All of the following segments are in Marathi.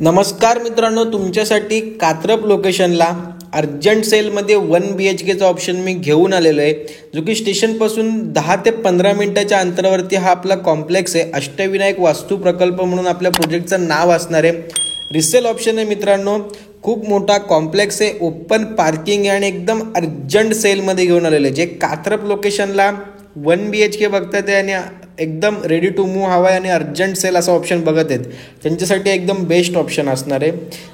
नमस्कार मित्रांनो, तुमच्यासाठी कात्रप लोकेशनला अर्जंट सेलमध्ये 1 BHKचा ऑप्शन मी घेऊन आलेलो आहे, जो की स्टेशनपासून 10 ते 15 मिनिटाच्या अंतरावरती हा आपला कॉम्प्लेक्स आहे. अष्टविनायक वास्तू प्रकल्प म्हणून आपल्या प्रोजेक्टचं नाव असणार आहे. रिसेल ऑप्शन आहे मित्रांनो. खूप मोठा कॉम्प्लेक्स आहे, ओपन पार्किंग आहे आणि एकदम अर्जंट सेलमध्ये घेऊन आलेलं आहे. जे कात्रप लोकेशनला 1 BHK बघतात आहे आणि एकदम रेडी टू मूव्ह हवा आहे आणि अर्जंट सेल असा ऑप्शन बघत आहेत, त्यांच्यासाठी एकदम बेस्ट ऑप्शन असणार आहे.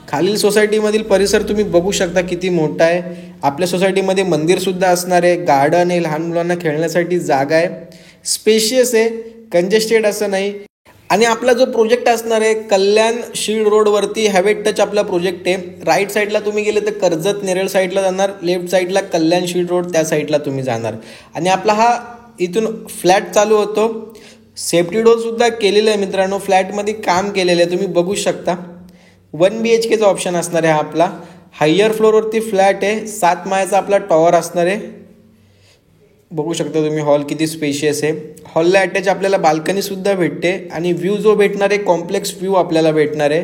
खालील सोसायटीमधील परिसर तुम्ही बघू शकता किती मोठा आहे. आपल्या सोसायटीमध्ये मंदिरसुद्धा असणार आहे, गार्डन आहे, लहान मुलांना खेळण्यासाठी जागा आहे, स्पेशियस आहे, कंजेस्टेड असं नाही. आणि आपला जो प्रोजेक्ट असणार आहे कल्याण शीड रोडवरती हॅवेट टच आपला प्रोजेक्ट आहे. राईट साईडला तुम्ही गेले तर कर्जत नेरळ साईडला जाणार, लेफ्ट साईडला कल्याण शीड रोड त्या साईडला तुम्ही जाणार. आणि आपला हा इथून फ्लॅट चालू होतो. सेफ्टी डोअरसुद्धा केलेलं आहे मित्रांनो, फ्लॅटमध्ये काम केलेलं आहे, तुम्ही बघू शकता. 1 BHKचा ऑप्शन असणार आहे हा आपला. हायर फ्लोअरवरती फ्लॅट आहे, 7 माळ्याचा आपला टॉवर असणार आहे. बघू शकता तुम्ही हॉल किती स्पेशियस आहे. हॉलला अटॅच आपल्याला बाल्कनीसुद्धा भेटते आणि व्ह्यू जो भेटणार आहे कॉम्प्लेक्स व्ह्यू आपल्याला भेटणार आहे.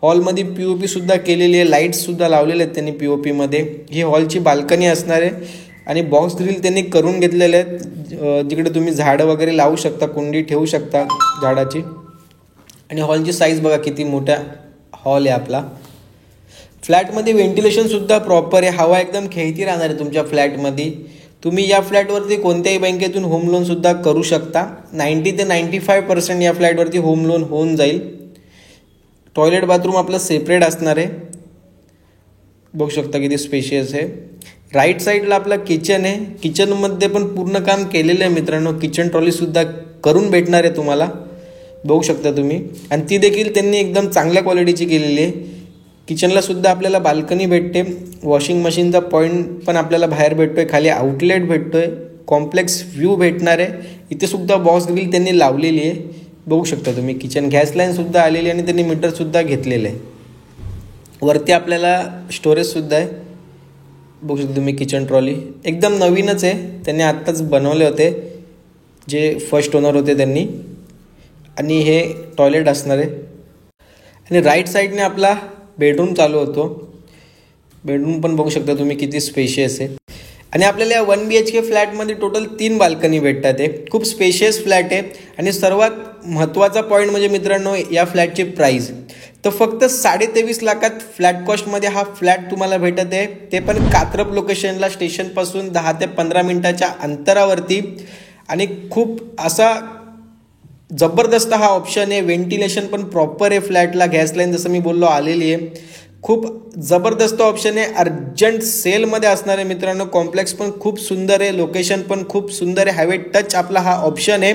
हॉलमध्ये POP सुद्धा केलेली आहे, लाईट्ससुद्धा लावलेले आहेत त्यांनी POP मध्ये. ही हॉलची बाल्कनी असणार आहे आणि बॉक्स ग्रिल त्यांनी करून घेतलेले आहेत, जिकडे तुम्ही झाडं वगैरे लावू शकता, कुंडी ठेवू शकता झाडाची. आणि हॉलची साईज बघा किती मोठा हॉल आहे आपला. फ्लॅटमध्ये व्हेंटिलेशनसुद्धा प्रॉपर आहे, हवा एकदम खेळती राहणार आहे तुमच्या फ्लॅटमध्ये. तुम्ही या फ्लॅटवरती कोणत्याही बँकेतून होम लोनसुद्धा करू शकता. 90 ते 95% या फ्लॅटवरती होम लोन होऊन जाईल. टॉयलेट बाथरूम आपलं सेपरेट असणार आहे, बघू शकता किती स्पेशियस आहे. राईट साईडला आपला किचन आहे, किचनमध्ये पण पूर्ण काम केलेलं आहे मित्रांनो. किचन ट्रॉलीसुद्धा करून भेटणार आहे तुम्हाला, बघू शकता तुम्ही. आणि ती देखील त्यांनी एकदम चांगल्या क्वालिटीची केलेली आहे. किचनला सुद्धा आपल्याला बाल्कनी भेटते, वॉशिंग मशीनचा पॉईंट पण आपल्याला बाहेर भेटतोय, खाली आउटलेट भेटतोय, कॉम्प्लेक्स व्ह्यू भेटणार आहे. इथे सुद्धा बॉक्स ग्रिल त्यांनी लावलेली आहे, बघू शकता तुम्ही. किचन गॅस लाईनसुद्धा आलेली आहे आणि त्यांनी मीटरसुद्धा घेतलेलं आहे. वरती आपल्याला स्टोरेजसुद्धा आहे, बघू शकता तुम्ही. किचन ट्रॉली एकदम नवीनच आहे, त्यांनी आत्ताच बनवले होते, जे फर्स्ट ओनर होते त्यांनी. आणि हे टॉयलेट असणार आहे. आणि राईट साईडने आपला बेडरूम चालू होतो. बेडरूम पण बघू शकता तुम्ही किती स्पेशियस आहे. आणि आपल्याला या 1 BHK फ्लॅटमध्ये टोटल 3 बाल्कनी भेटतात आहे. खूप स्पेशियस फ्लॅट आहे. आणि सर्वात महत्त्वाचा पॉईंट म्हणजे मित्रांनो या फ्लॅटची प्राईस तर फक्त 23.5 लाखात फ्लॅट कॉस्टमध्ये हा फ्लॅट तुम्हाला भेटत आहे, ते पण कात्रप लोकेशनला स्टेशनपासून 10 ते 15 मिनिटाच्या अंतरावरती. आणि खूप असा जबरदस्त हा ऑप्शन आहे. व्हेंटिलेशन पण प्रॉपर आहे फ्लॅटला, गॅस लाईन जसं मी बोललो आलेली आहे. खूप जबरदस्त ऑप्शन आहे, अर्जंट सेलमध्ये असणार आहे मित्रांनो. कॉम्प्लेक्स पण खूप सुंदर आहे, लोकेशन पण खूप सुंदर आहे, हायवे टच आपला हा ऑप्शन आहे.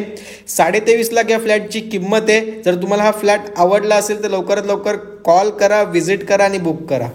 23.5 लाख या फ्लॅटची किंमत आहे. जर तुम्हाला हा फ्लॅट आवडला असेल तर लवकरात लवकर कॉल करा, व्हिजिट करा आणि बुक करा.